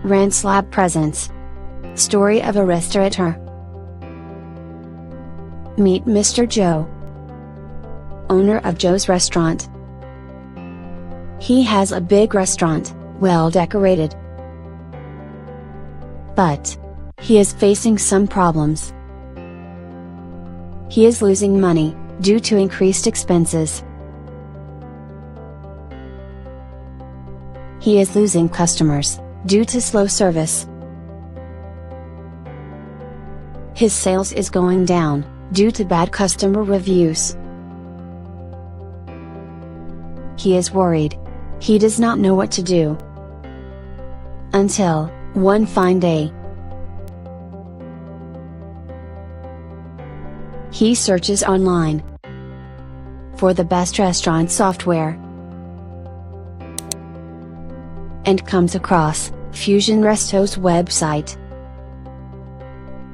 Rents Lab presents Story of a Restaurateur. Meet Mr. Joe, owner of Joe's Restaurant. He has a big restaurant, well decorated. But he is facing some problems. He is losing money due to increased expenses. He is losing customers due to slow service. His sales is going down due to bad customer reviews. He is worried. He does not know what to do. Until, one fine day, he searches online for the best restaurant software and comes across FusionResto's website.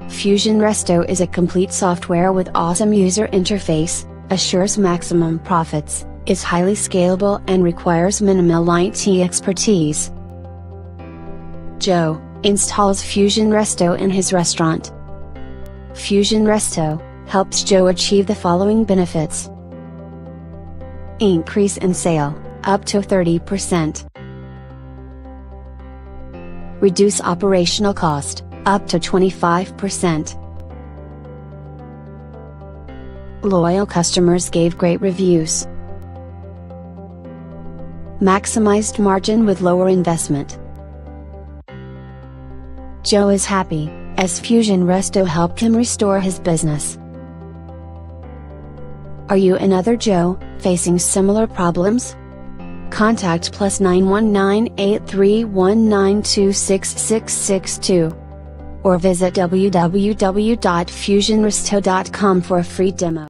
FusionResto is a complete software with awesome user interface, assures maximum profits, is highly scalable and requires minimal IT expertise. Joe installs FusionResto in his restaurant. FusionResto helps Joe achieve the following benefits: increase in sale, up to 30%. Reduce operational cost, up to 25%. Loyal customers gave great reviews. Maximized margin with lower investment. Joe is happy, as FusionResto helped him restore his business. Are you another Joe, facing similar problems? Contact +919 8319266662. Or visit www.fusionresto.com for a free demo.